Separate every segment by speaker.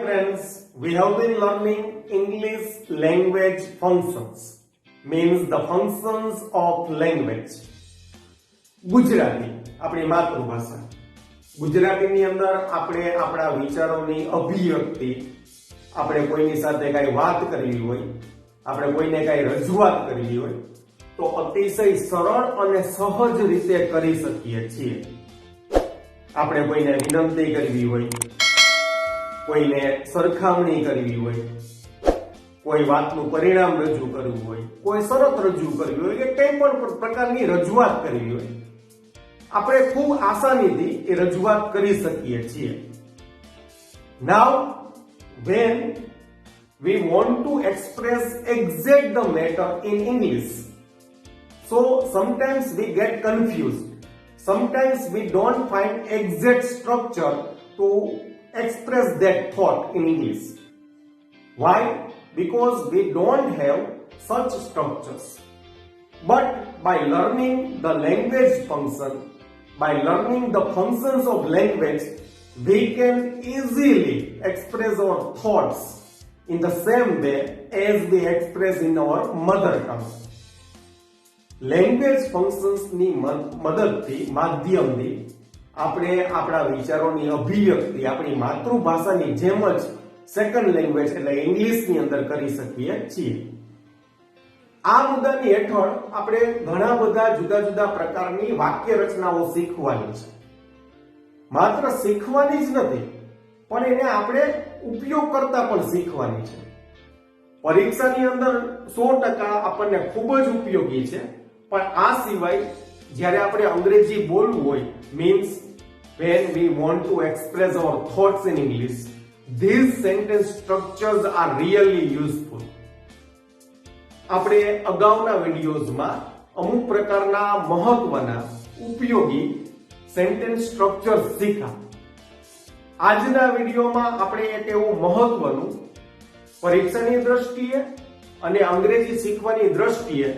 Speaker 1: Friends, we have been learning English language functions, means the functions of language. Gujarati આપણી માતૃભાષા. ગુજરાતીની અંદર આપણે આપણા વિચારોની અભિવ્યક્તિ, આપણે કોઈની સાથે કાંઈ વાત કરવી હોય, આપણે કોઈને કાંઈ રજૂઆત કરવી હોય તો અતિશય સરળ અને સહજ રીતે કરી શકીએ છીએ. આપણે કોઈને વિનંતી કરવી હોય, કોઈને સરખામણી કરવી હોય, કોઈ વાતનું પરિણામ રજૂ કરવું હોય, કોઈ શરત રજૂ કરવી હોય કે કંઈ પણ પ્રકારની રજૂઆત કરવી હોય, આપણે ખૂબ આસાનીથી એ રજૂઆત કરી શકીએ છીએ. Now when we want to express exact the matter in English, so sometimes we get confused, sometimes we don't find exact structure to express that thought in English. Why? Because we don't have such structures. But by learning the language function, by learning the functions of language, we can easily express our thoughts in the same way as we express in our mother tongue. Language ફંક્શન્સની મદદથી માધ્યમથી આપણે આપણા વિચારોની અભિવ્યક્તિ આપણી માતૃભાષાની જેમ જ સેકન્ડ લેંગ્વેજ એટલે ઇંગ્લિશની અંદર કરી શકીએ છીએ. આ મુદ્દાની હેઠળ આપણે ઘણા બધા જુદા જુદા પ્રકારની વાક્ય રચનાઓ શીખવાની છે. માત્ર શીખવાની જ નથી પણ એને આપણે ઉપયોગ કરતા પણ શીખવાની છે. પરીક્ષાની અંદર 100% આપણને ખૂબ જ ઉપયોગી છે. પણ આ સિવાય જ્યારે આપણે અંગ્રેજી બોલવું હોય, means when we want to express our thoughts in English, these sentence structures are really useful. આપણે અગાઉના વિડિયોઝમાં અમુક પ્રકારના મહત્વના ઉપયોગી સેન્ટેન્સ સ્ટ્રક્ચર શીખ્યા. આજના વિડિયોમાં આપણે એક એવું મહત્વનું પરીક્ષાની દ્રષ્ટિએ અને અંગ્રેજી શીખવાની દ્રષ્ટિએ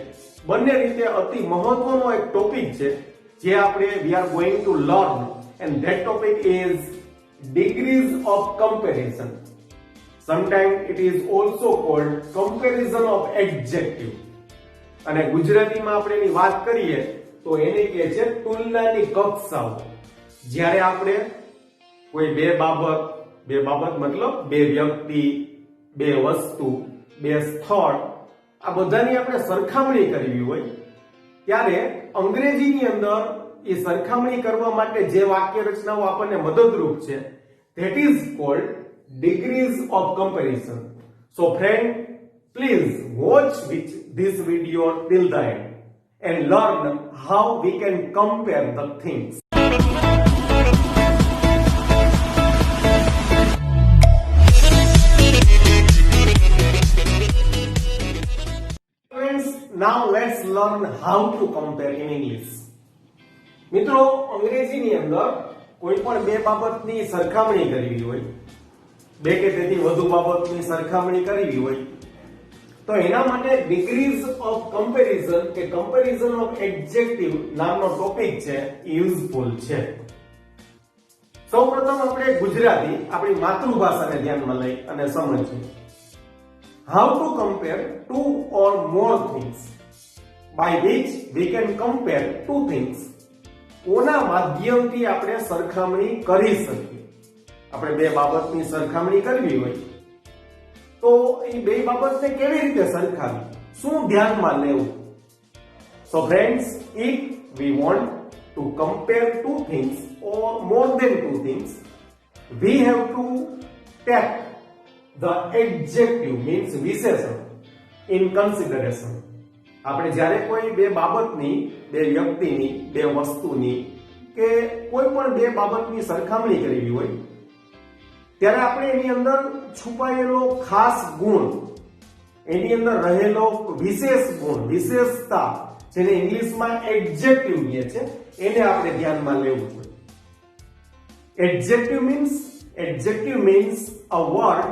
Speaker 1: બંને રીતે અતિ મહત્વનો એક ટોપિક છે જે આપણે we are going to learn, and that topic is degrees of comparison. Sometimes it is also called comparison of adjective. અને ગુજરાતીમાં આપણે એની વાત કરીએ તો એને કહે છે તુલનાની કક્ષાઓ. જ્યારે આપણે કોઈ બે બાબત મતલબ બે વ્યક્તિ, બે વસ્તુ, બે સ્થળ, આ બધાની આપણે સરખામણી કરવી હોય ત્યારે અંગ્રેજીની અંદર એ સરખામણી કરવા માટે જે વાક્ય રચનાઓ આપણને મદદરૂપ છે that is called degrees of comparison. So friend, please watch this video till the end and learn how we can compare the things. Friends, now let's learn how to compare in English. મિત્રો, અંગ્રેજીની અંદર કોઈ પણ બે બાબતની સરખામણી કરવી હોય, બે કે તેથી વધુ બાબતની સરખામણી કરવી હોય તો એના માટે ડિગ્રીઝ ઓફ કમ્પેરિઝન કે કમ્પેરિઝન ઓફ એડજેક્ટિવ નામનો ટોપિક છે યુઝફુલ છે. સૌપ્રથમ આપણે ગુજરાતી આપણી માતૃભાષાને ધ્યાનમાં લઈ અને સમજીએ. How to compare two or more things, by which we can compare two things. કોના માધ્યમથી આપણે સરખામણી કરી શકીએ. આપણે બે બાબતની સરખામણી કરવી હોય તો એ બે બાબતને કેવી રીતે સરખાવી, શું ધ્યાનમાં લેવું? So friends, if we want to compare two things or more than two things, we have to take the adjective, means વિશેષણ, in consideration. આપણે જ્યારે કોઈ બે બાબતની, બે વ્યક્તિની, બે વસ્તુની કે કોઈ પણ બે બાબતની સરખામણી કરવી હોય ત્યારે આપણે એની અંદર છુપાયેલો ખાસ ગુણ, એની અંદર રહેલો વિશેષ ગુણ, વિશેષતા, જેને ઇંગ્લિશમાં એડજેક્ટિવ કહે છે, એને આપણે ધ્યાનમાં લેવું જોઈએ. Adjective means a word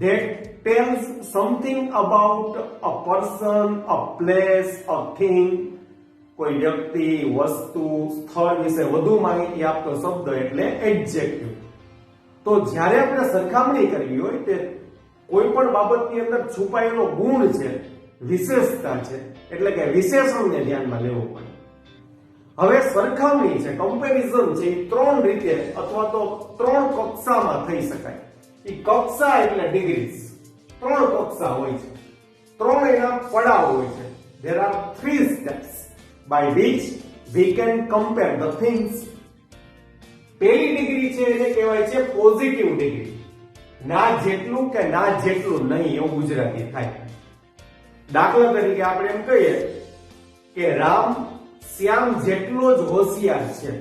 Speaker 1: that tells something about a person, a place, a thing. કોઈ વ્યક્તિ, વસ્તુ, સ્થળ વિશે વધુ માહિતી આપતો શબ્દ એટલે એડજેક્ટિવ. તો જ્યારે આપણે સરખામણી કરવી હોય તે કોઈ પણ બાબતની અંદર છુપાયેલો ગુણ છે, વિશેષતા છે, એટલે કે વિશેષણને ધ્યાનમાં લેવું પડે. હવે સરખામણી છે, કમ્પેરિઝન છે, એ ત્રણ રીતે અથવા તો ત્રણ કક્ષામાં થઈ શકાય. એ કક્ષા એટલે ડિગ્રીઝ. ત્રણ કક્ષા હોય છે, ત્રણ એના પડાવ હોય છે. There are 3 steps by which we can compare the things. પહેલી ડિગ્રી છે એને કહેવાય છે પોઝિટિવ ડિગ્રી. ના જેટલું કે ના જેટલું નહીં એવું ગુજરાતી થાય. દાખલા તરીકે આપણે એમ કહીએ કે રામ શ્યામ જેટલો જ હોશિયાર છે,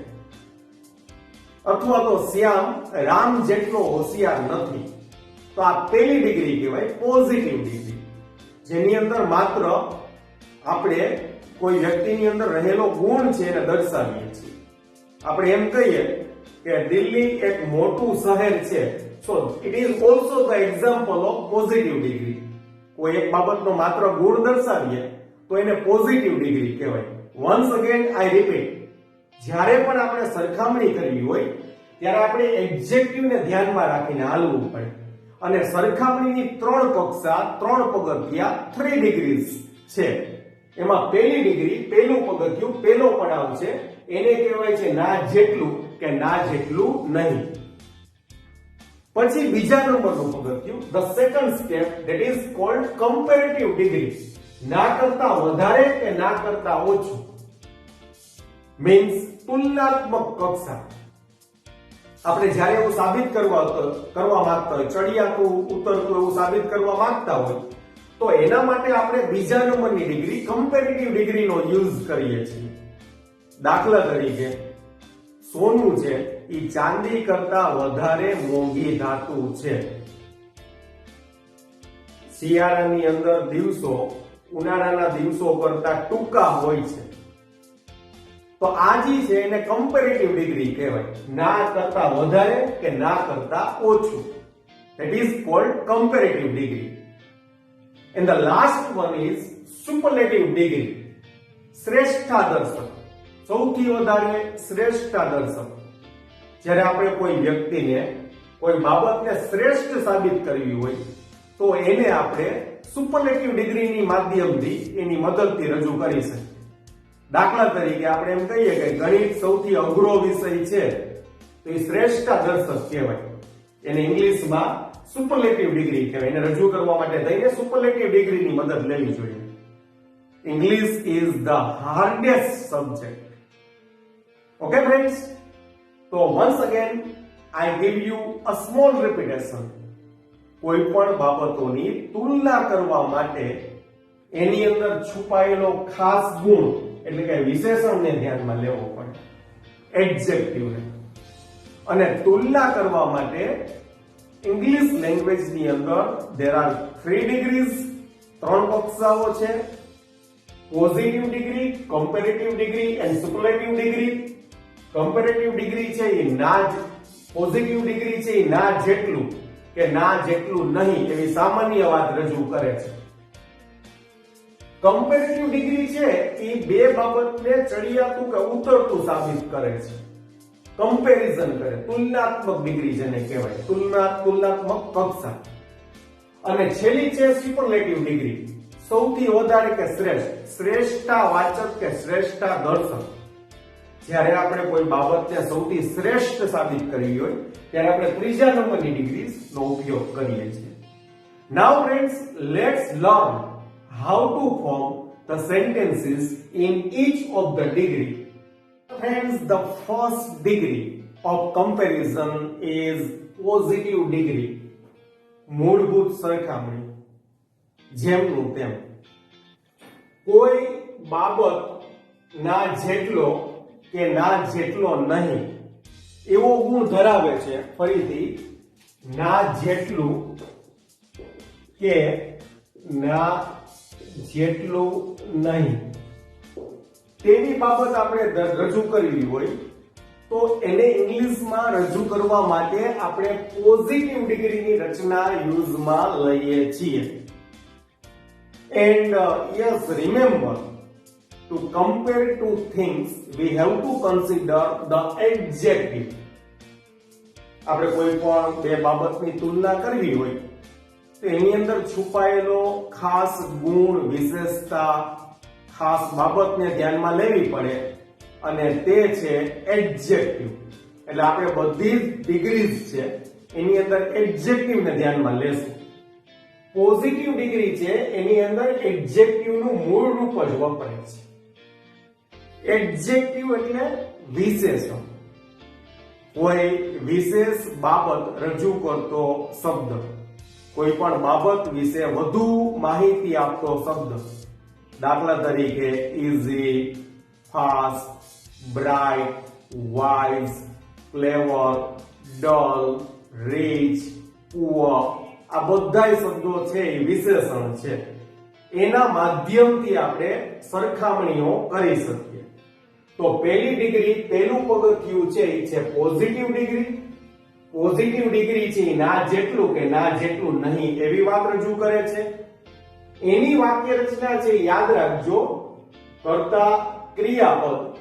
Speaker 1: અથવા તો શ્યામ રામ જેટલો હોશિયાર નથી. તો આ પહેલી ડિગ્રી કહેવાય પોઝિટિવ ડિગ્રી, જેની અંદર માત્ર આપણે કોઈ વ્યક્તિની અંદર રહેલો ગુણ છે એને દર્શાવીએ છીએ. આપણે એમ કહીએ કે દિલ્હી એક મોટું શહેર છે, so it is also the example of positive degree. કોઈ એક બાબતનો માત્ર ગુણ દર્શાવીએ તો એને પોઝિટિવ ડિગ્રી કહેવાય. વન્સ અગેન આઈ રિપીટ, જ્યારે પણ આપણે સરખામણી કરવી હોય ત્યારે આપણે એડજેક્ટિવને ધ્યાનમાં રાખીને હાલવું પડે. અને સરખામણીની ત્રણ કક્ષા, ત્રણ પગથિયા, 3 ડિગ્રીઝ છે. એમાં પહેલી ડિગ્રી, પહેલું પગથિયું, પહેલો પડાવ છે, એને કહેવાય છે ના જેટલું કે ના જેટલું નહીં. પછી બીજા નંબરનું પગથિયું, the second step, that is called comparative degree. ના કરતા વધારે કે ના કરતા ઓછું, મીન્સ તુલનાત્મક કક્ષા. આપણે જ્યારે એવું સાબિત કરવા માંગતા હોય, ચડિયાતું ઉતરતું એવું સાબિત કરવા માંગતા હોય, તો એના માટે આપણે બીજા નંબરની ડિગ્રી, કમ્પેરેટિવ ડિગ્રીનો યુઝ કરીએ છીએ. દાખલા તરીકે સોનું છે એ ચાંદી કરતા વધારે મોંઘી ધાતુ છે. શિયાળાની અંદર દિવસો ઉનાળાના દિવસો કરતા ટૂંકા હોય છે. તો આ જે છે એને કમ્પેરેટિવ ડિગ્રી કહેવાય. ના કરતા વધારે કે ના કરતા ઓછું, that is called comparative degree. And the last one is superlative degree, શ્રેષ્ઠતા દર્શક. સૌથી વધારે શ્રેષ્ઠતા દર્શક. જ્યારે આપણે કોઈ વ્યક્તિને, કોઈ બાબતને શ્રેષ્ઠ સાબિત કરવી હોય તો એને આપણે સુપરલેટિવ ડિગ્રીની માધ્યમથી, એની મદદથી રજૂ કરી શકીએ. દાખલા તરીકે આપણે એમ કહીએ કે ગણિત સૌથી અઘરો વિષય છે, તો એ શ્રેષ્ઠતા દર્શક કહેવાય. એને ઇંગ્લિશમાં સુપરલેટિવ ડિગ્રી કહેવાય. એને રજૂ કરવા માટે થઈને સુપરલેટિવ ડિગ્રીની મદદ લેવી જોઈએ. English is the hardest subject. Okay friends, તો once again I give you a small repetition. કોઈ પણ બાબતોની તુલના કરવા માટે એની અંદર છુપાયેલો ખાસ ગુણ એટલે કે વિશેષણને ધ્યાનમાં લેવો પડે, એડજેક્ટિવને. અને તુલના કરવા માટે ઇંગ્લિશ લેંગ્વેજની અંદર there are 3 ડિગ્રીઝ, 3 કક્ષાઓ છે. Positive degree, comparative degree and superlative degree. Comparative degree છે એ ના, પોઝિટિવ ડિગ્રી છે એ ના જેટલું કે ના જેટલું નહીં એવી સામાન્ય વાત રજૂ કરે છે. કમ્પેરેટિવ ડિગ્રી છે એ બે બાબતને ચડિયાતું કે ઉતરતું સાબિત કરે છે, કમ્પેરિઝન કરે, તુલનાત્મક ડિગ્રી જેને કહેવાય, તુલનાત્મક કક્ષા. અને છેલ્લી છે સુપરલેટિવ ડિગ્રી, સૌથી વધારે કે શ્રેષ્ઠ, શ્રેષ્ઠતા વાચક કે શ્રેષ્ઠતા દર્શક. જ્યારે આપણે કોઈ બાબતને સૌથી શ્રેષ્ઠ સાબિત કરવી હોય ત્યારે આપણે ત્રીજા નંબરની ડિગ્રીનો ઉપયોગ કરીએ છીએ. Now friends, let's learn how to form the sentences in each of the degree. Friends, the first degree of comparison is positive degree. મૂળભૂત સરખામણી. જેમનું તેમ. કોઈ બાબત ના જેટલો કે ના જેટલો નહીં એવો ગુણ ધરાવે છે. ફરીથી, ના જેટલું કે ના જેટલું નહીં તેવી બાબત આપણે રજૂ કરવી હોય તો એને ઇંગ્લિશમાં રજૂ કરવા માટે આપણે પોઝિટિવ ડિગ્રીની રચના યુઝમાં લઈએ છીએ. And yes, remember, to compare two things we have to consider the adjective. આપણે કોઈ પણ બે બાબતની તુલના કરવી હોય તો એની અંદર છુપાયેલો ખાસ ગુણ, વિશેષતા, ખાસ બાબતને ધ્યાનમાં લેવી પડે અને તે છે એડજેક્ટિવ. એટલે આપણે બધી જ ડિગ્રીઝ છે એની અંદર એડજેક્ટિવને ધ્યાનમાં લેશું. પોઝિટિવ ડિગ્રી છે એની અંદર એડજેક્ટિવનું મૂળ રૂપ જ વપરાય છે. એડજેક્ટિવ એટલે વિશેષણ, કોઈ વિશેષ બાબત રજૂ કરતો શબ્દ, કોઈ પણ બાબત વિશે વધુ માહિતી આપતો શબ્દ. દાખલા તરીકે ઇઝી, ફાસ્ટ, બ્રાઇટ, વાઇઝ, ક્લેવર, ડલ, રીચ, પુઅર, આ બધા શબ્દો છે એ વિશેષણ છે. એના માધ્યમથી આપણે સરખામણીઓ કરી શકીએ. તો પહેલી ડિગ્રી, પહેલું પગથિયું છે એ છે પોઝિટિવ ડિગ્રી. પોઝિટિવ ડિગ્રી છે ના જેટલું કે ના જેટલું નહીં એવી વાત રજૂ કરે છે. એની વાક્ય રચના છે યાદ રાખજો, કર્તા ક્રિયાપદ,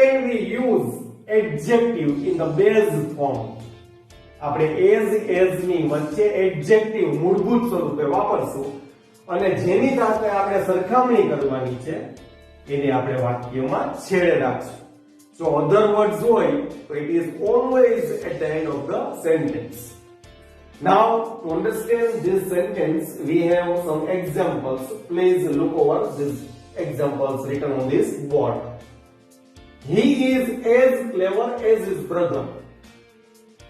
Speaker 1: and we use adjective in the base form. આપણે as ની વચ્ચે એડજેક્ટિવ મૂળભૂત સ્વરૂપે વાપરશું અને જેની સાથે આપણે સરખામણી કરવાની છે એને આપણે વાક્યમાં છેડે રાખશું. So other words હોય તો it is always at the end of the sentence. Now to understand this sentence we have some examples. Please look over these examples written on this board. He is as clever as his brother.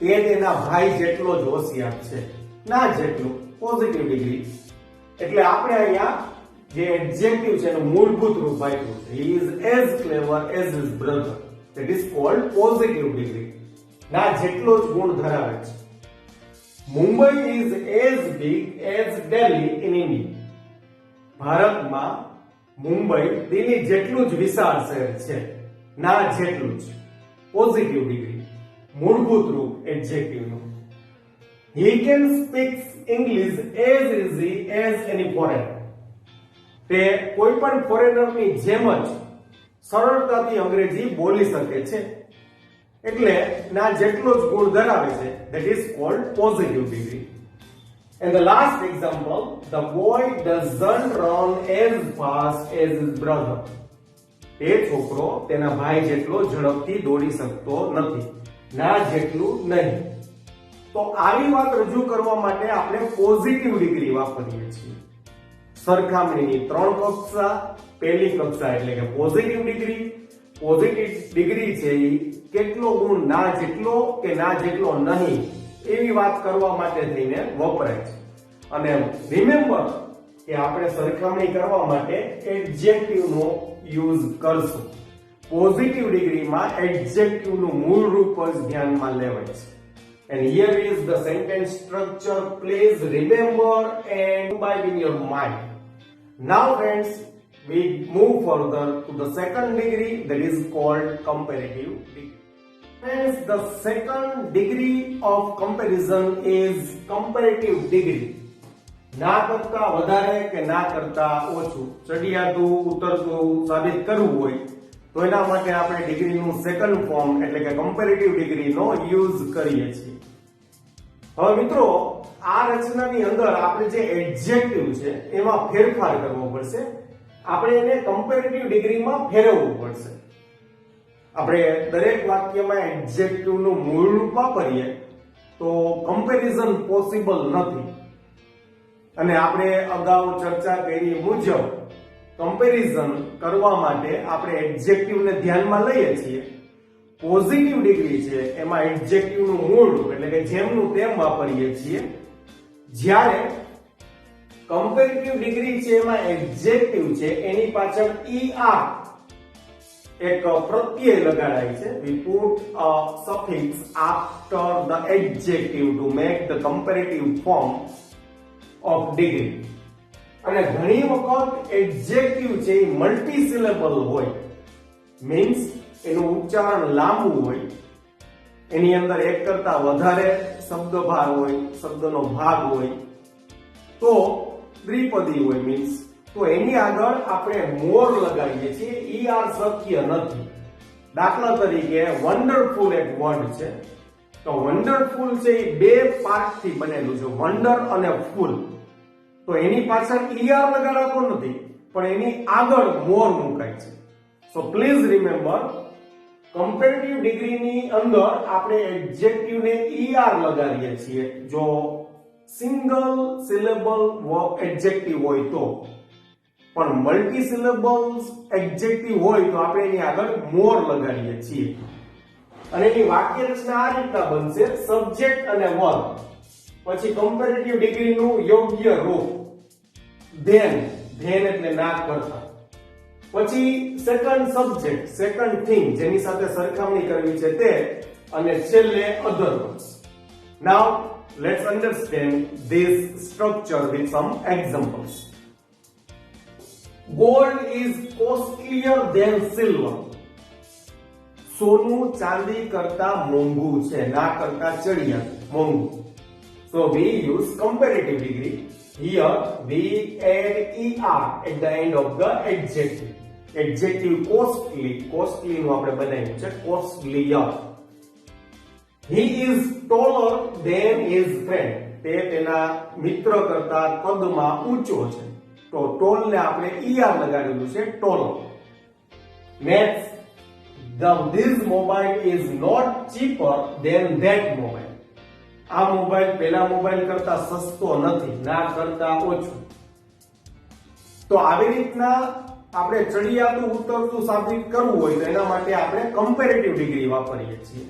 Speaker 1: તે તેના ભાઈ જેટલો જ હોશિયાર છે. ના જેટલું positive degree. એટલે આપણે અહીંયા જે એડજેક્ટિવ છે એનું મૂળભૂત રૂપ આપ્યું છે. He is as clever as his brother. That is called positive degree. ના જેટલો જ ગુણ ધરાવે છે. Mumbai is as big as Delhi in India. ભારતમાં મુંબઈ દિલ્હી જેટલું જ વિશાળ શહેર છે. ના જેટલું જ પોઝિટિવ ડિગ્રી, મૂળભૂત રૂપ એડજેક્ટિવનું. He can speak English as easy as any foreigner. તે કોઈ પણ ફોરેનરની જેમ જ સરળતાથી અંગ્રેજી બોલી શકે છે. એટલે ના જેટલો જ ગુણ ધરાવે છે. That is called positive degree. And the last example, the boy doesn't run as fast as his brother. તે છોકરો તેના ભાઈ જેટલો ઝડપથી દોડી શકતો નથી. ના જેટલું નહીં. તો આવી વાત રજૂ કરવા માટે આપણે પોઝિટિવ ડિગ્રી વાપરીએ છીએ. સરખામણીની ત્રણ કક્ષા. પહેલી કક્ષા એટલે કે પોઝિટિવ ડિગ્રી. પોઝિટિવ ડિગ્રી છે એ કેટલો ગુણ ના જેટલો કે ના જેટલો નહીં એવી વાત કરવા માટે થઈને વપરાય છે. અને રિમેમ્બર કે આપણે સરખામણી કરવા માટે એડજેક્ટિવનો યુઝ કરશું. પોઝિટિવ ડિગ્રીમાં એડજેક્ટિવનું મૂળ રૂપ જ ધ્યાનમાં લેવાય છે. And here is the sentence structure. Please remember and imbibe in your mind. Now friends, we move further to the second degree, that is called comparative degree. Friends, the second degree of comparison is comparative degree. ના કરતા વધારે કે ના કરતા ઓછું, ચડિયાતું ઉતરતું સાબિત કરવું હોય તો એના માટે આપણે ડિગ્રીનું સેકન્ડ ફોર્મ એટલે કે કમ્પેરેટિવ ડિગ્રીનો યુઝ કરીએ છીએ. હવે મિત્રો આ રચનાની અંદર આપણે જે એડજેક્ટિવ છે એમાં ફેરફાર કરવો પડશે. આપણે એને કમ્પેરેટિવ ડિગ્રીમાં ફેરવવું પડશે. આપણે દરેક વાક્યમાં એડજેક્ટિવનું મૂળ રૂપ વાપરીએ તો કમ્પેરિઝન પોસિબલ નથી. અને આપણે અગાઉ ચર્ચા કરી મુજબ કમ્પેરિઝન કરવા માટે આપણે એડજેક્ટિવને ધ્યાનમાં લઈએ છીએ. પોઝિટિવ ડિગ્રી છે એમાં એડજેક્ટિવનું મૂળ રૂપ એટલે કે જેમનું તેમ વાપરીએ છીએ. જ્યારે કમ્પેરેટિવ ડિગ્રી છે એમાં એડજેક્ટિવ છે એની પાછળ er એક પ્રત્યય લગાડાય છે. We put a suffix after the adjective to make the comparative form of degree. અને ઘણી વખત એડજેક્ટિવ છે એ મલ્ટી સિલેબલ હોય. મીન્સ એનું ઉચ્ચારણ લાંબુ હોય. એની અંદર એક કરતા વધારે શબ્દભાર હોય, શબ્દનો ભાગ હોય. તો દ્વિપદી હોય મીન્સ તો એની આગળ આપણે મોર લગાડીએ છીએ. er શક્ય નથી. દાખલા તરીકે વન્ડરફુલ એક વર્ડ છે. તો વન્ડરફુલ છે એ બે પાર્ટ થી બનેલું છે, વન્ડર અને ફૂલ. તો એની પાછળ ER લગાડાતો નથી, પણ એની આગળ મોર મુકાય છે. સો પ્લીઝ રિમેમ્બર, કમ્પેરેટિવ ડિગ્રીની અંદર આપણે એડજેક્ટિવ ને ER લગાડીએ છીએ જો સિંગલ સિલેબલ એડજેક્ટિવ હોય તો, પણ મલ્ટી સિલેબલ્સ એડજેક્ટિવ હોય તો આપણે એની આગળ મોર લગાડીએ છીએ. અને એની વાક્ય રચના આ રીતના બનશે, સબ્જેક્ટ અને વર્બ, પછી કમ્પેરેટિવ ડિગ્રીનું યોગ્ય રૂપ ધેન, ધેન એટલે ના કરતા, પછી સેકન્ડ સબ્જેક્ટ, સેકન્ડ થિંગ જેની સાથે સરખામણી કરવી છે તે, અને છેલ્લે અધર words. Now let's understand this structure with some examples. Gold is costlier than silver. સોનું ચાંદી કરતા મોંઘું છે, ના કરતા ચડિયાતું, મોંઘું. So we use comparative degree. Here we add ER at the end of the adjective. Adjective costly, costly નું આપણે બનાવ્યું છે costlier. He is taller than his friend. તે તેના મિત્ર કરતા કદમાં ઊંચો છે. તો tall ને આપણે ER લગાડેલું છે taller. Next, this mobile is not cheaper than that mobile. આ મોબાઈલ પેલા મોબાઈલ કરતા સસ્તો નથી, ના કરતા ઓછું. તો આવી રીતના આપણે ચડિયાતું ઉતરતું સાબિત કરવું હોય તો એના માટે આપણે કમ્પેરેટિવ ડિગ્રી વાપરીએ છીએ.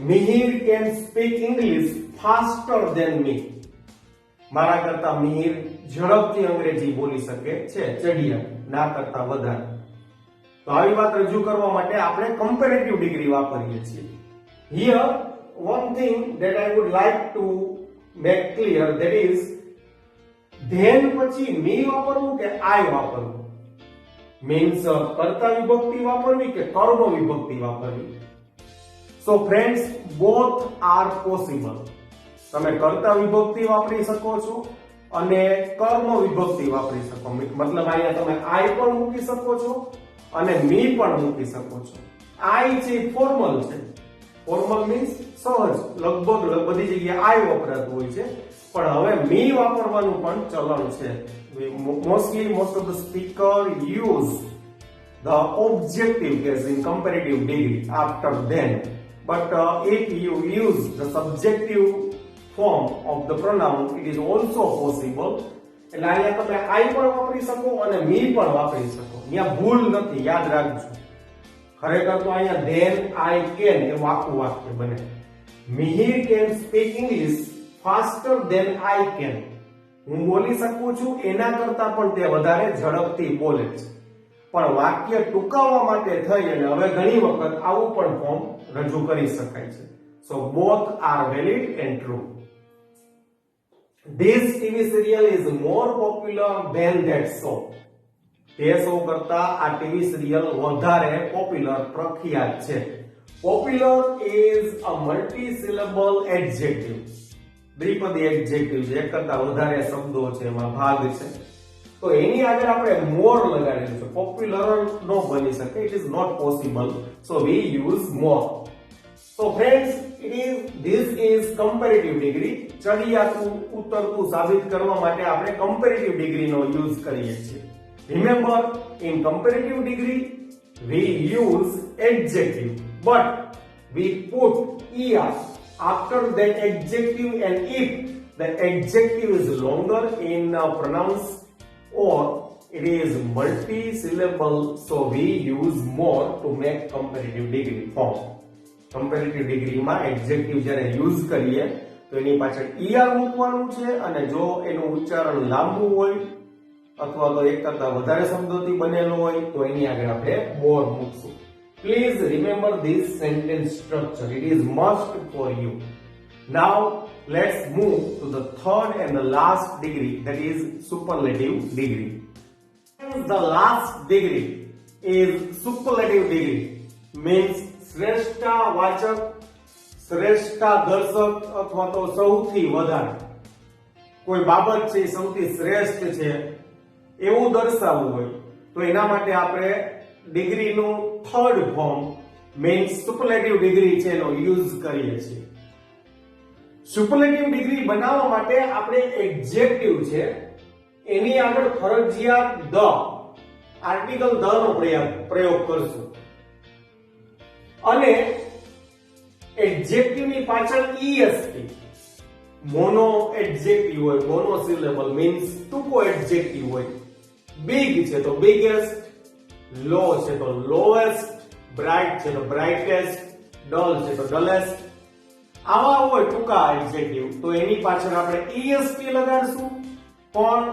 Speaker 1: Mihir can speak English faster than me. મારા કરતા મિહિર ઝડપથી અંગ્રેજી બોલી શકે છે, ચડિયાતું, ના કરતા વધારે. તો આવી વાત રજૂ કરવા માટે આપણે કમ્પેરેટિવ ડિગ્રી વાપરીએ છીએ. Here one thing that I would like to make clear, that is then પછી me વાપરવું કે I વાપરવું, means કર્તા વિભક્તિ વાપરવી કે કર્મ વિભક્તિ વાપરવી. So friends, both are possible. તમે કર્તા વિભક્તિ વાપરી શકો છો અને કર્મ વિભક્તિ વાપરી શકો. મતલબ અહીંયા તમે I પણ મૂકી શકો છો અને me પણ મૂકી શકો છો. I છે ફોર્મલ છે, ફોર્મલ મીન્સ સહજ, લગભગ બધી જગ્યાએ I વપરાતું હોય છે, પણ હવે me વાપરવાનું પણ ચલણ છે. Most of the speaker use the objective case in comparative degree after then, but if you use the subjective form of the pronoun, it is also possible. એટલે અહીંયા તમે I પણ વાપરી શકો અને me પણ વાપરી શકો. અહીંયા ભૂલ નથી, યાદ રાખજો. ખરેખર તો અહીંયા then I can એવું આખું વાક્ય બને. Mihir can speak English faster than I can. હું બોલી શકું છું એના કરતા પણ તે વધારે ઝડપથી બોલે છે. પણ વાક્ય ટૂંકાવવા માટે થઈ અને હવે ઘણી વખત આવું પણ ફોર્મ રજૂ કરી શકાય છે. So both are valid and true. This TV serial is more popular than that show. તે શો કરતા આ ટીવી સિરિયલ વધારે પોપ્યુલર, પ્રખ્યાત છે. Popular is a multi-syllable adjective. દ્વિપદી એડજેક્ટિવ છે, એક કરતા વધારે શબ્દો છે, એમાં ભાગ છે. તો એની આગળ આપણે મોર લગાડેલું છે. પોપ્યુલર નો બની શકે, it is not possible, so we use more. So friends, this is comparative degree. ચડિયાતું ઉતરતું સાબિત કરવા માટે આપણે comparative degree નો યુઝ કરીએ છીએ. Remember, in comparative degree we use adjective, but we put ER after that adjective, and if the adjective is longer in pronouns or it is multi-syllable, so we use more to make comparative degree form. Comparative degree માં adjective જ્યારે use કરીએ તો એની પાછળ ER મૂકવાનું છે, અને જો એનું ઉચ્ચારણ લાંબુ હોય અથવા તો એક કરતા વધારે શબ્દોથી બનેલો હોય તો એની આગળ આપણે more મૂકશું. Please remember this sentence structure. It is must for you. Now let's move to the third and the last degree, that is superlative degree. The last degree is superlative degree, means શ્રેષ્ઠ વાચક, શ્રેષ્ઠ દર્શક અથવા તો સૌથી વધારે. કોઈ બાબત છે સૌથી શ્રેષ્ઠ છે એવું દર્શાવવું હોય તો એના માટે આપણે ડિગ્રીનું third form means superlative degree છે એનો યુઝ કરીએ છીએ. સુપરલેટિવ ડિગ્રી બનાવવા માટે આપણે એડજેક્ટિવ છે એની આગળ ફરજિયાત ધ આર્ટિકલ ધ નો પ્રયોગ કરશું અને એડજેક્ટિવ ની પાછળ est મોનો એડજેક્ટિવ હોય, મોનો સિલેબલ મીન્સ ટૂંકો એડજેક્ટિવ હોય. બિગ છે તો બિગેસ્ટ, લો છે તો લોએસ્ટ, બ્રાઇટ છે તો બ્રાઇટેસ્ટ, ડલ છે તો ડલેસ્ટ. આવા હોય ટૂંકા એડજેક્ટિવ તો એની પાછળ આપણે est લગાડશું. પણ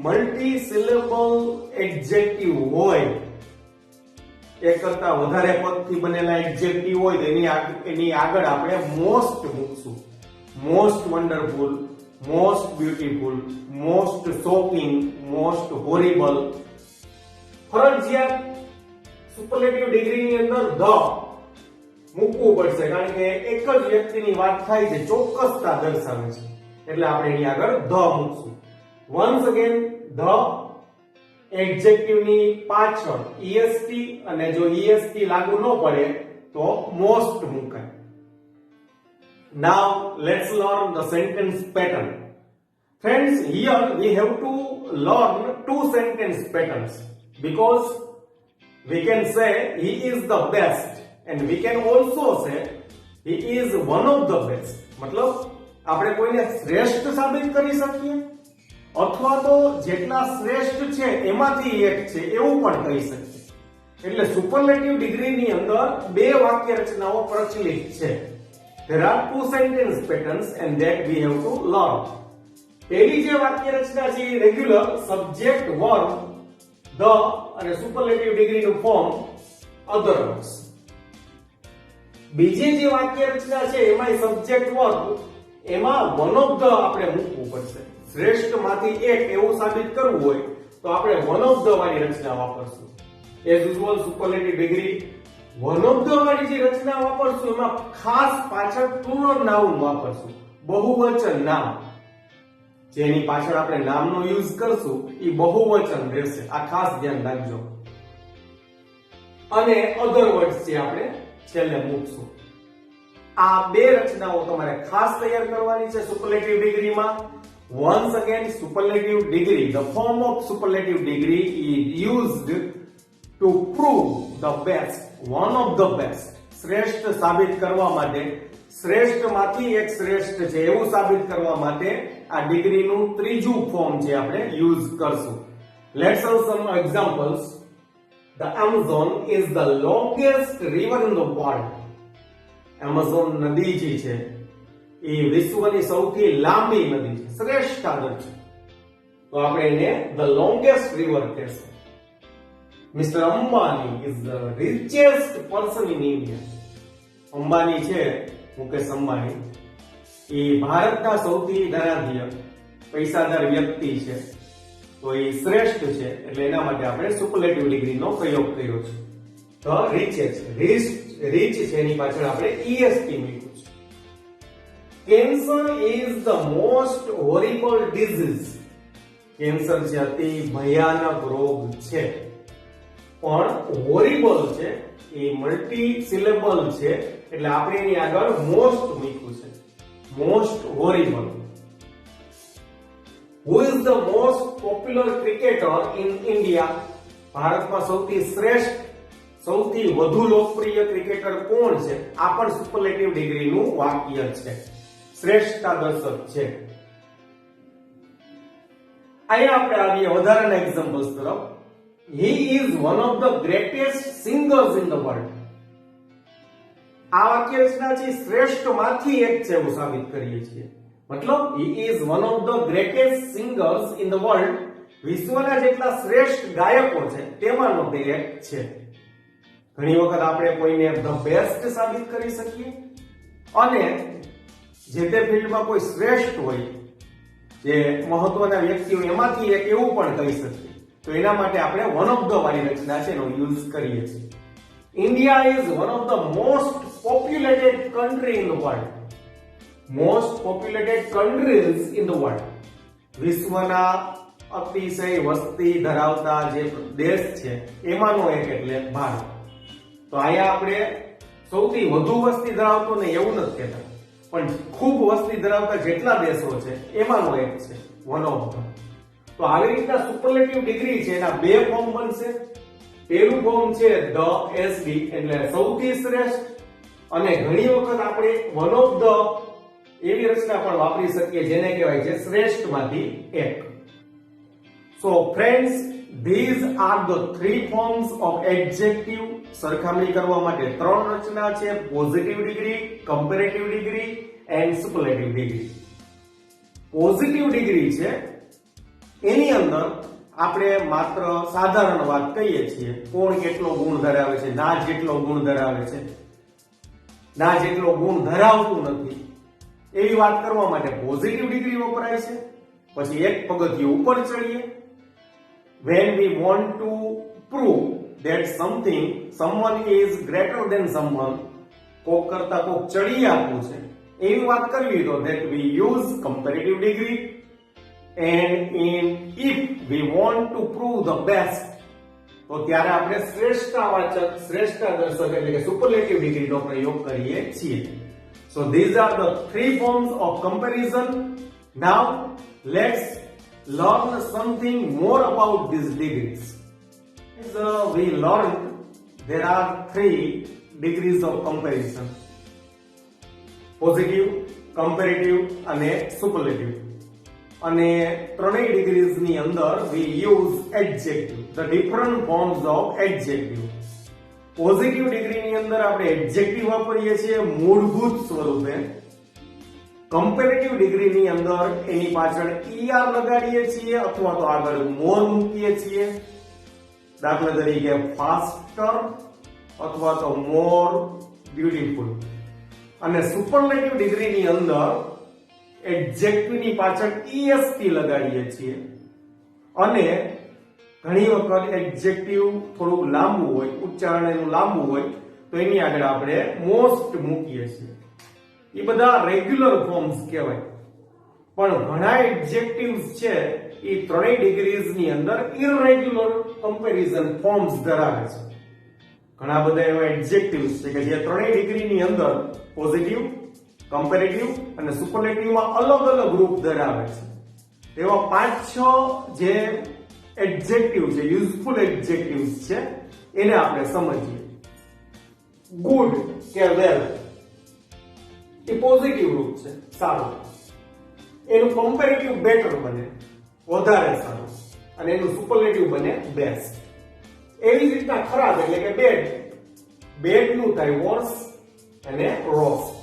Speaker 1: મલ્ટી સિલેબલ એડજેક્ટિવ હોય, એક કરતા વધારે પદથી બનેલા એડજેક્ટિવ હોય તો એની આગળ આપણે મોસ્ટ મૂકશું. Most wonderful, most beautiful, most shocking, most horrible. ફરજિયાત સુપરલેટિવ ડિગ્રીની અંદર ધ મૂકવું પડશે કારણ કે એક જ વ્યક્તિની વાત થાય છે, ચોક્કસતા દર્શાવે છે એટલે આપણે એની આગળ ધ મૂકશું. વન્સ અગેન ધ એડજેક્ટિવ ની પાછળ est અને જો est લાગુ ન પડે તો મોસ્ટ મુકાય. Now let's learn the sentence pattern. Friends, here we have to learn two sentence patterns because we can say he is the best and we can also say he is one of the best. मतलब આપણે કોઈને શ્રેષ્ઠ સાબિત કરી શકીએ અથવા તો જેટલા શ્રેષ્ઠ છે એમાંથી એક છે એવું પણ કહી શકીએ. એટલે સુપરલેટિવ ડિગ્રીની અંદર બે વાક્ય રચનાઓ પ્રચલિત છે. There are two sentence patterns and that we have to learn. પહેલી જે વાક્ય રચના છે એ રેગ્યુલર સબ્જેક્ટ વર્બ the અને સુપરલેટિવ ડિગ્રીનું ફોર્મ otherwise. બીજી જે વાક્ય રચના છે એમાં સબ્જેક્ટ વર્બ એમાં one of the આપણે મૂકવું પડશે. શ્રેષ્ઠમાંથી એક એવું સાબિત કરવું હોય તો આપણે one of the વાળી રચના વાપરશું. As usual superlative degree one of the વાળી જે રચના વાપરશું એમાં ખાસ પાછળ પ્લુરલ નાઉન વાપરશું, બહુવચન નામ. જેની પાછળ આપણે નામનો યુઝ કરશું એ બહુવચન રહેશે, આ ખાસ ધ્યાન રાખજો. અને અધર વર્ડ્સ જે આપણે છેલ્લે મૂકશું. આ બે રચનાઓ તમારે ખાસ તૈયાર કરવાની છે સુપરલેટિવ ડિગ્રીમાં. once again superlative degree, the form of superlative degree is used to prove the best, one of the best. શ્રેષ્ઠ સાબિત કરવા માટે, શ્રેષ્ઠમાંથી એક શ્રેષ્ઠ છે એવું સાબિત કરવા માટે આ ડિગ્રીનું ત્રીજું ફોર્મ છે આપણે યુઝ કરશું. Let's have some examples. The Amazon is the longest river in the world. Amazon નદી જે છે એ વિશ્વની સૌથી લાંબી નદી છે, શ્રેષ્ઠ નદી છે, તો આપણે એને the longest river કહેશું. Mr. Ambani is the richest person in India. અંબાની છે, મુકેશ અંબાણી, એ ભારતના સૌથી ધનાઢ્ય પૈસાદાર વ્યક્તિ છે, તો એ શ્રેષ્ઠ છે એટલે એના માટે આપણે સુપરલેટિવ ડિગ્રીનો પ્રયોગ કર્યો છે. તો richest, રીચ છે એની પાછળ આપણે est મૂક્યું છે. Cancer is the most horrible disease. Cancer છે અતિ ભયાનક રોગ છે, પણ હોરિબલ છે એ મલ્ટી સિલેબલ છે એટલે આપણે એની આગળ મોસ્ટ મૂક્યું છે, most horrible. Who is the most popular cricketer in India? ભારતમાં સૌથી શ્રેષ્ઠ, સૌથી વધુ લોકપ્રિય ક્રિકેટર કોણ છે? આ પણ સુપરલેટિવ ડિગ્રીનું વાક્ય છે, શ્રેષ્ઠતા દર્શક છે. અહીંયા આપણે આવીએ વધારાના એક્ઝામ્પલ્સ તરફ. He is one of the greatest singers in the world. આ વાક્ય રચના છે શ્રેષ્ઠમાંથી એક છે એવું સાબિત કરીએ છીએ. મતલબ he is one of the greatest singers in the world. વિશ્વના જેટલા શ્રેષ્ઠ ગાયકો છે તેમાંનો તે એક છે. ઘણી વખત આપણે કોઈને ધ બેસ્ટ સાબિત કરી શકીએ અને જે તે ફિલ્ડમાં કોઈ શ્રેષ્ઠ હોય, જે મહત્વના વ્યક્તિ હોય એમાંથી એક એવું પણ કહી શકીએ. તો એના માટે આપણે વન ઓફ ધ વાળી રચના છે એનો યુઝ કરીએ છીએ. India is one of the most populated country in the world. Most populated countries in the world. વિશ્વના અતિશય વસ્તી ધરાવતા જે દેશ છે એમાંનો એક એટલે ભારત. તો અહીંયા આપણે સૌથી વધુ વસ્તી ધરાવતો ને એવું નથી કહેતા, પણ ખૂબ વસ્તી ધરાવતા જેટલા દેશો છે એમાંનો એક છે, વન ઓફ ધ. તો આવી રીતના સુપરલેટિવ ડિગ્રી છે એના બે ફોર્મ બનશે. પહેલું ફોર્મ છે ધ એસડી એટલે સૌથી શ્રેષ્ઠ, અને ઘણી વખત આપણે વન ઓફ ધ એવી રચના પણ વાપરી શકીએ જેને કહેવાય છે શ્રેષ્ઠમાંથી એક. So friends, these are the three forms of adjective. સરખામણી કરવા માટે ત્રણ રચના છે: positive degree, comparative degree and superlative degree. Positive degree છે એની અંદર આપણે માત્ર સાધારણ વાત કહીએ છીએ, કોણ કેટલો ગુણ ધરાવે છે, ના જેટલો ગુણ ધરાવે છે, ના જેટલો ગુણ ધરાવતું નથી, એવી વાત કરવા માટે પોઝિટિવ ડિગ્રી વપરાય છે. પછી એક પગથિયું ઉપર ચડીએ, when we want to prove that someone is greater than someone, કોક કરતા કોક ચડી આપવું છે એવી વાત કરવી તો that we use comparative degree. And if we want to prove the best, તો ત્યારે આપણે શ્રેષ્ઠતાવાચક, શ્રેષ્ઠતા દર્શક એટલે કે સુપરલેટિવ ડિગ્રીનો પ્રયોગ કરીએ છીએ. So these are the three forms of comparison. Now let's learn something more about these degrees. As we learned, there are three degrees of comparison: positive, comparative અને superlative. અને ત્રણેય ડિગ્રીઝ ની અંદર we use adjective, the different forms of adjective. Positive ડિગ્રીની અંદર આપણે adjective વાપરીએ છીએ મૂળભૂત સ્વરૂપે. કમ્પેરેટિવ ડિગ્રીની અંદર એની પાછળ ER લગાડીએ છીએ અથવા તો આગળ મોર મૂકીએ છીએ. દાખલા તરીકે ફાસ્ટર અથવા તો મોર બ્યુટીફુલ. અને સુપરલેટિવ ડિગ્રીની અંદર એડજેક્ટિવની પાછળ EST લગાડીએ છીએ. અને ઘણી વખત એડજેક્ટિવ થોડું લાંબુ હોય, ઉચ્ચારણ એનું લાંબુ હોય, તો એની આગળ આપણે મોસ્ટ મૂકીએ છીએ. એ બધા રેગ્યુલર ફોર્મ્સ કહેવાય. પણ ઘણા એડજેક્ટિવ્સ છે એ ત્રણેય ડિગ્રીઝની અંદર ઇરરેગ્યુલર કમ્પેરિઝન ફોર્મ્સ ધરાવે છે. ઘણા બધા એવા એડજેક્ટિવ્સ છે કે જે ત્રણેય ડિગ્રીની અંદર પોઝિટિવ, કમ્પેરેટિવ અને સુપરલેટિવમાં અલગ અલગ રૂપ ધરાવે છે. તેવા 5-6 જે એડજેક્ટિવ છે, યુઝફુલ એડજેક્ટિવ્સ છે, એને આપણે સમજીએ. ગુડ કે વેલ એ પોઝિટિવ રૂપ છે, સારું. એનું કમ્પેરેટિવ બેટર બને, વધારે સારું. અને એનું સુપરલેટિવ બને બેસ્ટ. એવી જ રીતના ખરાબ એટલે કે બેડ, બેડ નું થાય વર્સ અને રોસ્ટ.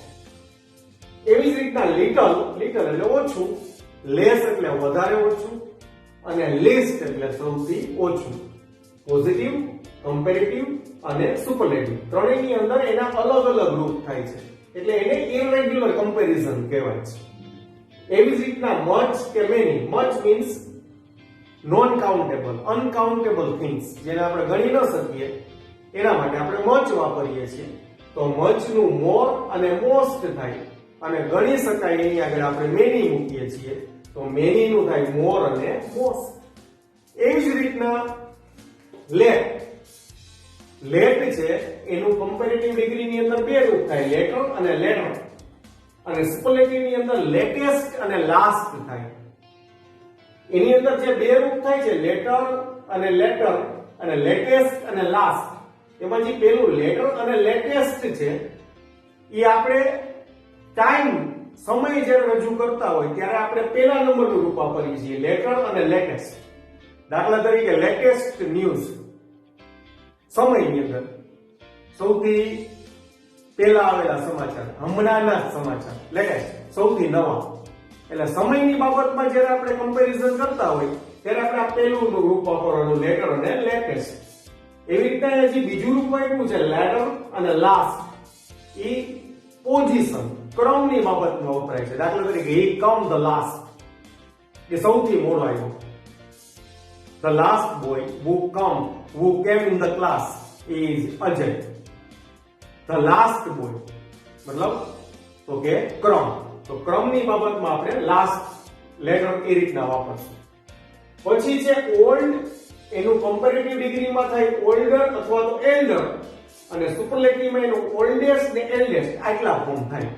Speaker 1: એવી જ રીતના લિટલ, લિટલ એટલે ઓછું, લેસ એટલે વધારે ઓછું, અને લીસ્ટ એટલે સૌથી ઓછું. પોઝિટિવ, કમ્પેરેટિવ અને સુપરલેટિવ ત્રણેયની અંદર એના અલગ અલગ રૂપ થાય છે, એટલે એને ઇરરેગ્યુલર કમ્પેરિઝન કહેવાય છે. એવી જ રીતના મચ કે many. Much means non countable, uncountable things, જેને આપણે ગણી ન શકીએ એના માટે આપણે મચ વાપરીએ છીએ. તો મચ નું મોર અને મોસ્ટ થાય, અને ગણી શકાય એની આગળ આપણે મેની મૂકીએ છીએ, તો મેની નું થાય મોર અને મોસ્ટ. એવી જ રીતના લેટ, લેટ છે એનું કમ્પેરેટિવ ડિગ્રીની અંદર બે રૂપ થાય, લેટર અને લેટર. અને સુપરલેટિવ ની અંદર લેટેસ્ટ અને લાસ્ટ થાય. એની અંદર જે બે રૂપ થાય છે, લેટર અને લેટર અને લેટેસ્ટ અને લાસ્ટ, એમાં જે પેલું લેટર અને લેટેસ્ટ છે એ આપણે ટાઈમ, સમય જ્યારે રજૂ કરતા હોય ત્યારે આપણે પહેલા નંબરનું રૂપ વાપરીએ છીએ, લેટર અને લેટેસ્ટ. દાખલા તરીકે લેટેસ્ટ ન્યૂઝ, સમયની અંદર સૌથી પહેલા આવેલા સમાચાર, હમણાંના સમાચાર, લેટેસ્ટ, સૌથી નવા. એટલે સમયની બાબતમાં જ્યારે આપણે કમ્પેરિઝન કરતા હોય ત્યારે આપણે આ પહેલું રૂપ વાપરવાનું, લેટર અને લેટેસ્ટ. એવી રીતના હજી બીજું રૂપ આપ્યું છે લેટર અને લાસ્ટ. એ પોઝિશન, ક્રમની બાબતમાં વપરાય છે. દાખલા તરીકે he come the last, એ સૌથી મોડો આવ્યો. The last boy who came in the class is Ajay. The last boy મતલબ તો કે ક્રમ. તો ક્રમની બાબતમાં આપણે લાસ્ટ લેટર એ રીતના વાપરશું. પછી છે ઓલ્ડ, એનું કમ્પેરેટિવ ડિગ્રીમાં થાય ઓલ્ડર અથવા તો એલ્ડર. અને સુપરલેટિવમાં એનું ઓલ્ડેસ્ટ ને એલ્ડેસ્ટ આટલા ફોર્મ થાય.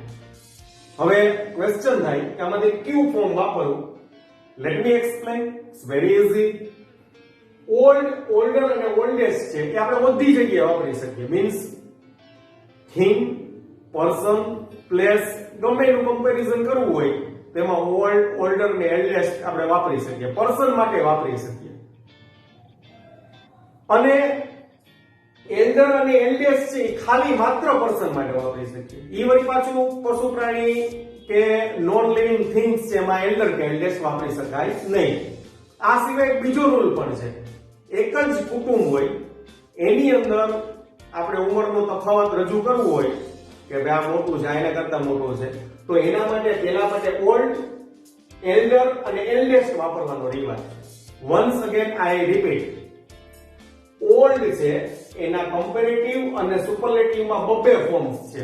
Speaker 1: હવે ક્વેશ્ચન થાય કે આમાંથી કયું ફોર્મ વાપરવું? Let me explain. It's very easy. Old, older અને ઓલ્ડેસ્ટ છે એ આપણે બધી જગ્યાએ વાપરી શકીએ. મીન્સ થિંગ, પર્સન, પ્લેસ, ગમે એનું કમ્પેરિઝન કરવું હોય તેમાં ઓલ્ડ, ઓલ્ડર ને એલ્ડેસ્ટ આપણે વાપરી શકીએ. પર્સન માટે વાપરી શકીએ. અને એલ્ડર અને એલ્ડેસ્ટ છે એ ખાલી માત્ર પર્સન માટે વાપરી શકીએ. ઈ વળી પાછું પશુ પ્રાણી કે નોન લિવિંગ થિંગ્સ છે એમાં એલ્ડર કે એલ્ડેસ્ટ વાપરી શકાય નહીં. આ સિવાય એક બીજો રૂલ પણ છે. એક જ કુટુંબ હોય એની અંદર આપણે ઉંમરનો તફાવત રજૂ કરવો હોય કે ભાઈ આ મોટું છે, એના કરતા મોટું છે, તો એના માટે પેલા માટે ઓલ્ડ, એલ્ડર અને એલ્ડેસ્ટ વાપરવાનો રિવાજ. વન્સ અગેન આઈ રિપીટ. ઓલ્ડ છે એના કમ્પેરેટિવ અને સુપરલેટિવમાં બબ્બે ફોર્મ્સ છે.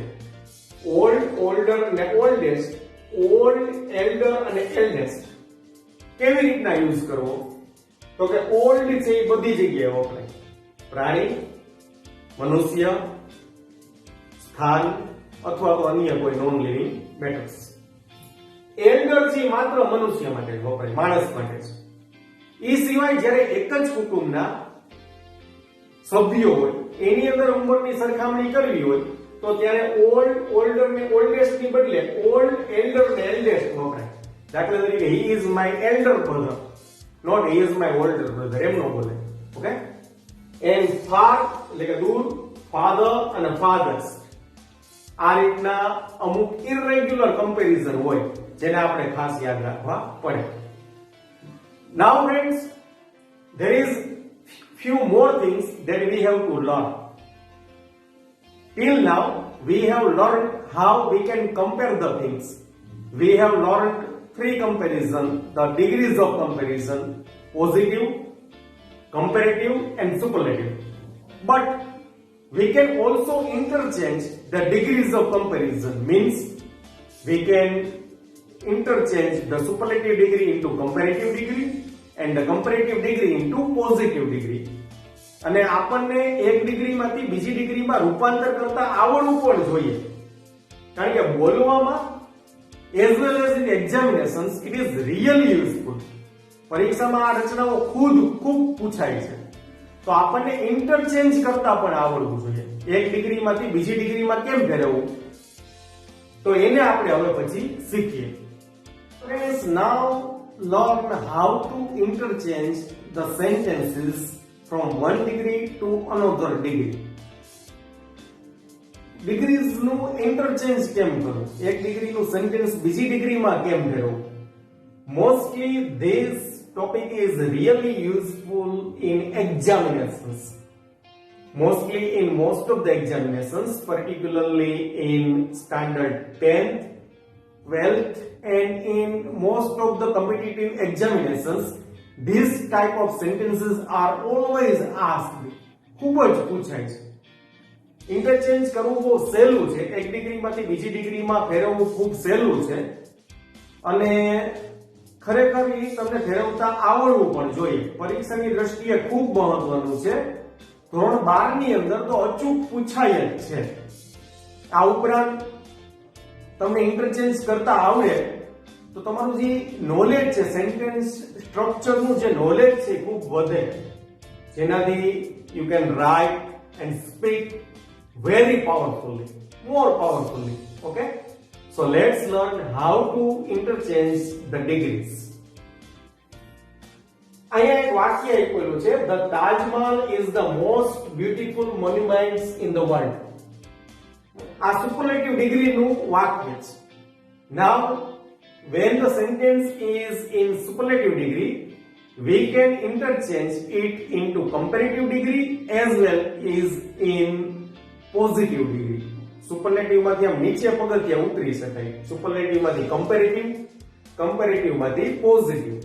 Speaker 1: ઓલ્ડ, ઓલ્ડર અને ઓલ્ડેસ્ટ, ઓલ્ડ, એલ્ડર અને એલ્ડેસ્ટ. કેવી રીતના યુઝ કરવો? તો કે ઓલ્ડ છે એ બધી જગ્યાએ વપરાય. પ્રાણી, મનુષ્ય, સ્થાન અથવા તો અન્ય કોઈ નોન લિવિંગ મેટર્સ. એલ્ડર છે માત્ર મનુષ્ય માટે જ વપરાય, માણસ માટે જ. એ સિવાય જ્યારે એક જ કુટુંબના સભ્યો હોય એની અંદર ઉંમરની સરખામણી કરવી હોય તો ત્યારે ઓલ્ડ, ઓલ્ડર ને ઓલ્ડેસ્ટ ની બદલે ઓલ્ડ, એલ્ડર ને એલ્ડેસ્ટ વપરાય. દાખલા તરીકે he is my elder brother, not he is my older brother, એમ ન બોલે. ઓકે. એન્ડ ફાર એટલે કે દૂર, ફાધર અને ફાધર્સ. આ રીતના અમુક ઇરેગ્યુલર કમ્પેરિઝન હોય જેને આપણે ખાસ યાદ રાખવા પડે. નાઉ friends, there is few more things that we have to learn. Till now we have learned how we can compare the things. We have learned three comparison, the degrees of comparison: positive, comparative and superlative. But we can also interchange the degrees of comparison. Means we can interchange the superlative degree into comparative degree and the comparative degree into positive degree. અને આપણને એક ડિગ્રીમાંથી બીજી ડિગ્રીમાં રૂપાંતર કરતા આવડવું પણ જોઈએ. કારણ કે બોલવામાં as well as in examinations it is really useful. પરીક્ષામાં આ રચનાઓ ખૂબ પૂછાય છે. તો આપણને ઇન્ટરચેન્જ કરતા પણ આવડવું જોઈએ. એક ડિગ્રીમાંથી બીજી ડિગ્રીમાં કેમ ફેરવવું, તો એને આપણે હવે પછી શીખીએ. Friends, now learn how to interchange the sentences from one degree to another degree. Degrees નું interchange કેમ કરવું, એક ડિગ્રીનું સેન્ટેન્સ બીજી ડિગ્રીમાં કેમ ફેરવવું. Mostly this topic is really useful in examinations. Mostly in most of the examinations, particularly in standard 10th, 12th and in most of the competitive examinations, these type of sentences are always asked. ખૂબ જ પૂછાય છે. Interchange કરવું બહુ સહેલું છે. એક ડિગ્રીમાંથી બીજી ડિગ્રીમાં ફેરવવું ખૂબ સહેલું છે અને ખરેખર એ તમને ફેરવતા આવડવું પણ જોઈએ. પરીક્ષાની દ્રષ્ટિએ ખૂબ મહત્વનું છે. ધોરણ 12 ની અંદર તો અચૂક પૂછાય જ છે. આ ઉપરાંત તમને ઇન્ટરચેન્જ કરતા આવડે તો તમારું જે નોલેજ છે, સેન્ટેન્સ સ્ટ્રક્ચરનું જે નોલેજ છે ખૂબ વધે, જેનાથી you can write and speak very powerfully, more powerfully. Okay, so let's learn how to interchange the degrees. અહીંયા એક વાક્ય આપેલું છે, the Taj Mahal is the most beautiful monuments in the world. આ સુપરલેટિવ ડિગ્રીનું વાક્ય છે. Now when the sentence is in superlative degree, we can interchange it into comparative degree as well as in positive degree. Superlative માંથી આમ નીચે પગથિયા ઉતરી શકાય. Superlative માંથી કમ્પેરેટિવ, કમ્પેરેટિવ માંથી પોઝિટિવ,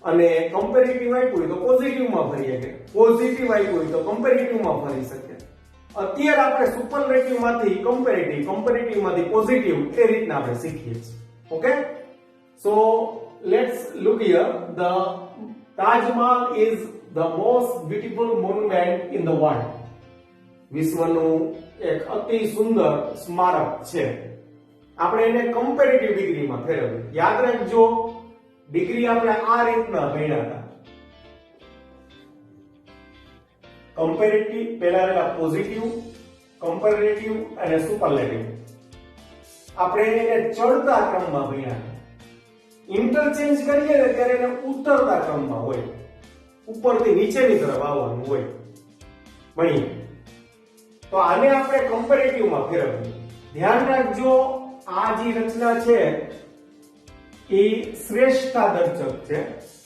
Speaker 1: અને કમ્પેરેટિવ આપ્યું હોય તો પોઝિટિવ માં ફરી શકે, પોઝિટિવ આપ્યું હોય તો કમ્પેરેટિવ માં ફરી શકે. અત્યારે આપણે સુપરલેટિવ માંથી કમ્પેરેટિવ, કમ્પેરેટિવ માંથી પોઝિટિવ એ રીતના આપણે શીખીએ છીએ. Okay, so let's look here. The Taj Mahal is the most beautiful monument in the world. વિશ્વનું એક અતિ સુંદર સ્મારક છે. આપણે એને કમ્પેરેટિવ ડિગ્રીમાં ફેરવીએ. યાદ રાખજો, ડિગ્રી આપણે આ રીતના ગણ્યા હતા. કમ્પેરેટિવ પહેલા રહેલા પોઝિટિવ, કમ્પેરેટિવ અને સુપરલેટિવ. આપણે એને ચડતા ક્રમમાં ભણ્યા. ઇન્ટરચેન્જ કરીએ ને ત્યારે એને ઉતરતા ક્રમમાં હોય, ઉપરથી નીચેની તરફ આવવાનું હોય. ભણીએ તો આને આપણે કમ્પેરેટિવમાં ફેરવીએ. ધ્યાન રાખજો, આ જે રચના છે એ શ્રેષ્ઠતા દર્શક છે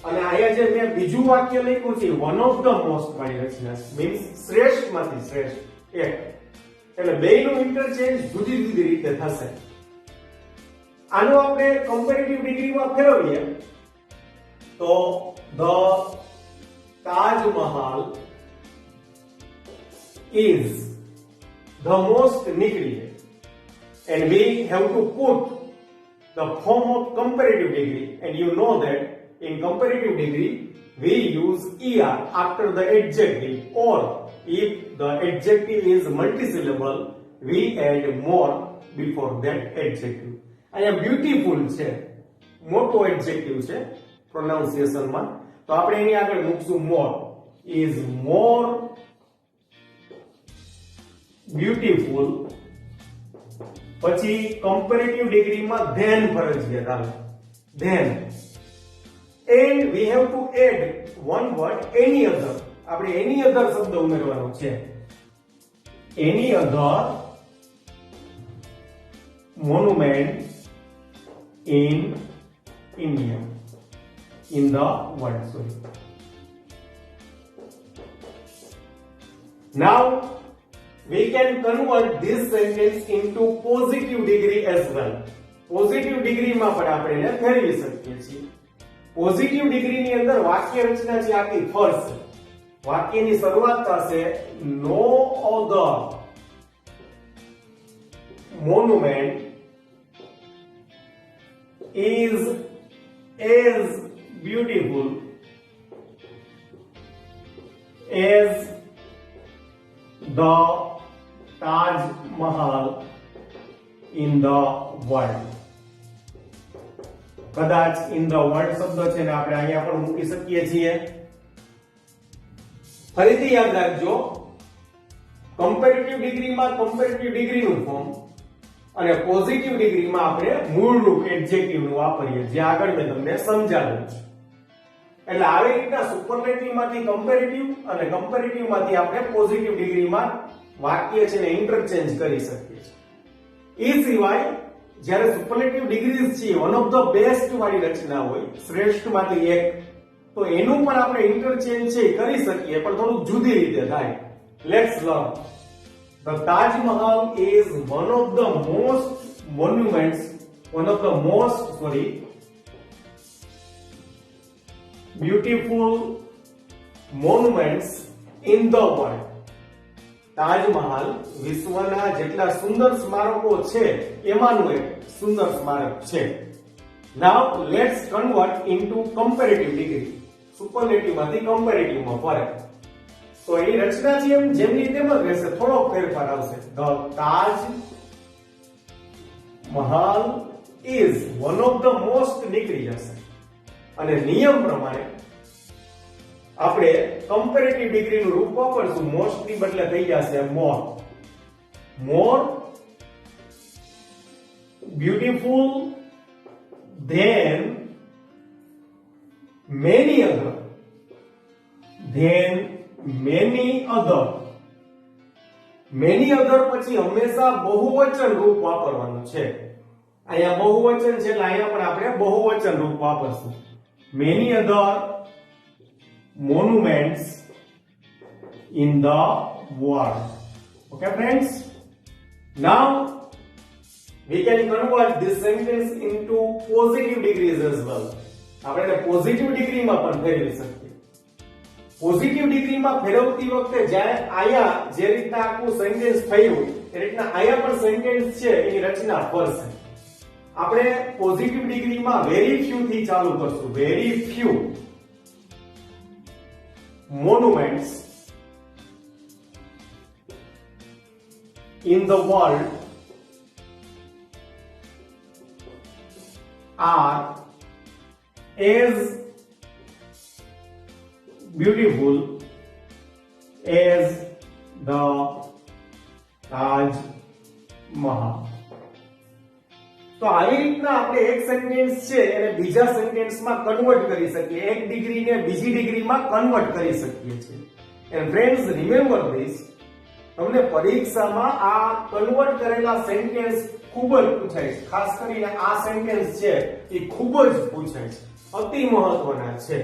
Speaker 1: અને અહીંયા જે મેં બીજું વાક્ય લખ્યું છે વન ઓફ ધ મોસ્ટ વાળી રચના છે, મીન્સ શ્રેષ્ઠમાંથી શ્રેષ્ઠ એક. એટલે બેયનું ઇન્ટરચેન્જ જુદી જુદી રીતે થશે. આનો આપણે કમ્પેરેટિવ ડિગ્રીમાં ફેરવીએ તો the Taj Mahal is the most નીકળી જાય. And we have to put the form of comparative degree, and you know that in comparative degree we use er after the adjective, or if the adjective is multisyllable we add more before that adjective. અહીંયા beautiful છે, મોટો adjective છે pronunciation માં, તો આપણે એની આગળ મૂકશું more. Is more beautiful. પછી કમ્પેરેટિવ ડિગ્રીમાં ધેન ફરજિયાત આવે, than. And we have to add one word any other. આપણે એની અધર શબ્દ ઉમેરવાનો છે. Any other monument in India, in the world, sorry. Now we can convert this sentence into positive degree as well. Positive ડિગ્રીમાં પણ આપણે એને ફેરવી શકીએ છીએ. પોઝિટિવ ડિગ્રીની અંદર વાક્ય રચના છે આખી ફરશે. વાક્યની શરૂઆત થશે નો અધર monument is as beautiful as the Taj Mahal in the world. કદાચ in the world શબ્દ છે ને આપણે અહીંયા પણ મૂકી શકીએ છીએ. ફરીથી યાદ રાખજો, કમ્પેરેટિવ ડિગ્રીમાં કમ્પેરેટિવ ડિગ્રીનું ફોર્મ અને પોઝિટિવ ડિગ્રીમાં આપણે મૂળ રૂપ એડજેક્ટિવનું વાપરીએ, જે આગળ મેં તમને સમજાવ્યું છે. એટલે આવી રીતના સુપરલેટિવમાંથી કમ્પેરેટિવ અને કમ્પેરેટિવમાંથી આપણે પોઝિટિવ ડિગ્રીમાં વાક્ય છે ને ઇન્ટરચેન્જ કરી શકીએ છીએ. એ સિવાય જ્યારે સુપરલેટિવ ડિગ્રીઝ છે વન ઓફ ધ બેસ્ટ વાળી રચના હોય, શ્રેષ્ઠમાંથી એક, તો એનું પણ આપણે ઇન્ટરચેન્જ છે કરી શકીએ, પણ થોડું જુદી રીતે થાય. Let's learn. The Taj Mahal is one of the most beautiful monuments in the world. Taj Mahal વિશ્વના જેટલા સુંદર સ્મારકો છે એમાંનું એક સુંદર સ્મારક છે. Now let's convert into comparative degree. Superlative માંથી કમ્પેરેટિવ માં ફરે. તો એ રચના છે એમ જેમની તેમ જ રહેશે, થોડો ફેરફાર આવશે. The Taj Mahal is one of the most નીકળી જશે અને નિયમ પ્રમાણે આપણે કમ્પેરેટિવ ડિગ્રીનું રૂપ વાપરશું. મોસ્ટની બદલે થઈ જશે more. More beautiful than many other. Than many other. Many other પછી હંમેશા બહુવચન રૂપ વાપરવાનું છે. અહીંયા બહુવચન છે એટલે અહીંયા પણ આપણે બહુવચન રૂપ વાપરશું. many other monuments in the world. Okay friends, now we can convert this sentence into positive degrees as well. આપણે પોઝિટિવ ડિગ્રીમાં પણ ફેરવી શકીએ. પોઝિટિવ ડિગ્રીમાં ફેરવતી વખતે જ્યારે આયા જે રીતના આખું સેન્ટેન્સ થયું એ રીતના આયા પણ સેન્ટેન્સ છે એની રચના ફરશે. આપણે પોઝિટિવ ડિગ્રીમાં વેરી ફ્યુ થી ચાલુ કરશું. Very few monuments in the world are as beautiful as the Taj Mahal. તો આવી રીતના આપણે એક સેન્ટેન્સ છે એને બીજા સેન્ટેન્સમાં કન્વર્ટ કરી શકીએ, એક ડિગ્રીને બીજી ડિગ્રીમાં કન્વર્ટ કરી શકીએ છીએ. એન્ડ ફ્રેન્ડ્સ રિમેમ્બર ધીસ, તમને પરીક્ષામાં આ કન્વર્ટ કરેલા સેન્ટેન્સ ખૂબ જ પૂછાય છે. ખાસ કરીને આ સેન્ટેન્સ છે એ ખૂબ જ પૂછાય છે, અતિ મહત્વના છે.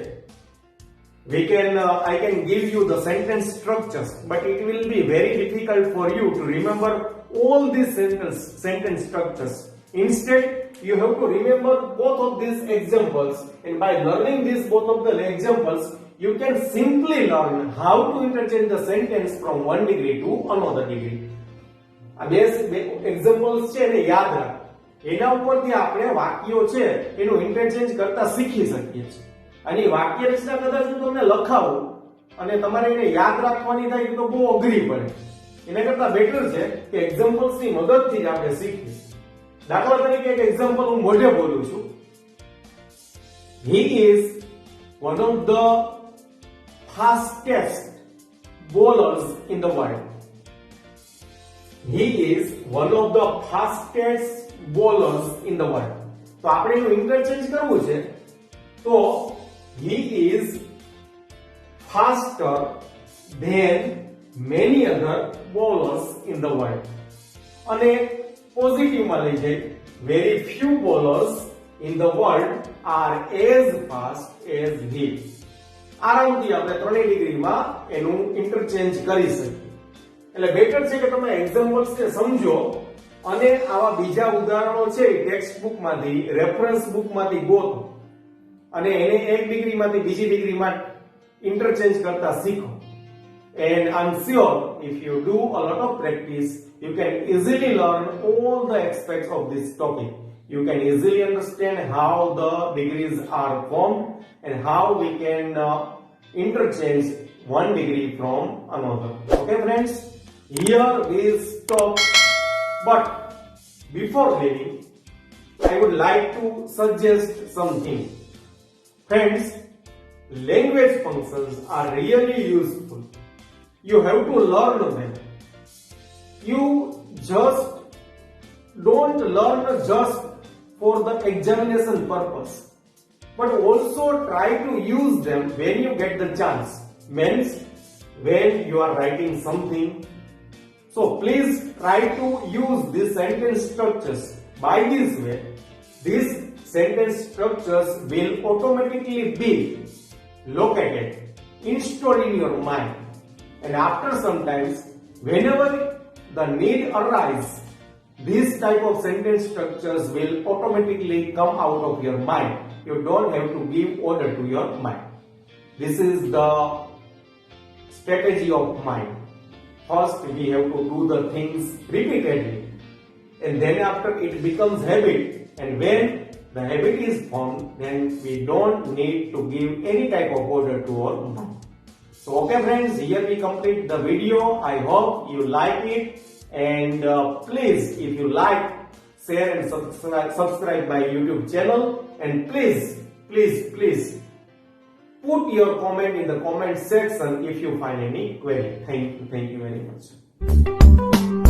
Speaker 1: I can give you the sentence structures, but it will be very difficult for you to remember all these sentence structures. Instead, you have to remember both of these examples, and by learning these both of the examples, you can simply learn how to interchange the sentence from one degree to another degree. આ બે examples છે એને યાદ રાખ, એના ઉપરથી આપણે વાક્યો છે એનું ઇન્ટરચેન્જ કરતા શીખી શકીએ છીએ. અને વાક્ય રચના કદાચ હું તમને લખાવું અને તમારે એને યાદ રાખવાની થાય તો બહુ અઘરી પડે. એના કરતા બેટર છે કે એક્ઝામ્પલ્સની મદદથી જ આપણે શીખીએ. દાખલા તરીકે એક એક્ઝામ્પલ હું મોઢે બોલું છું. He is one of the fastest bowlers in the world. He is one of the fastest bowlers in the world. તો આપણે એનું ઇન્ટરચેન્જ કરવું છે તો he is faster than many other bowlers in the world. અને પોઝિટિવમાં લઈ જાય, very few bowlers in the world are as fast as he. આરામથી આપણે 3 ડિગ્રીમાં એનું ઇન્ટરચેન્જ કરી શકીએ. એટલે બેટર છે કે તમે એક્ઝામ્પલ્સ ને સમજો અને આવા બીજા ઉદાહરણો છે ટેક્સ્ટ બુકમાંથી, રેફરન્સ બુકમાંથી ગોતો અને એને એક ડિગ્રીમાંથી બીજી ડિગ્રીમાં ઇન્ટરચેન્જ કરતા શીખો. And I'm sure if you do a lot of practice, you can easily learn all the aspects of this topic. You can easily understand how the degrees are formed and how we can interchange one degree from another. Okay friends, here we stop. But before leaving, I would like to suggest something. Friends, language functions are really useful. You have to learn them. You just don't learn just for the examination purpose, but also try to use them when you get the chance. Means when you are writing something. So please try to use these sentence structures. By this way, these sentence structures will automatically be located, installed in your mind. And after some times, whenever the need arises, these type of sentence structures will automatically come out of your mind. You don't have to give order to your mind. This is the strategy of mind. First, we have to do the things repeatedly, and then after it becomes habit. And when the habit is formed, then we don't need to give any type of order to our mind. So okay friends, here we complete the video. I hope you like it, and please, if you like, share and subscribe my YouTube channel, and please put your comment in the comment section if you find any query. Thank you very much.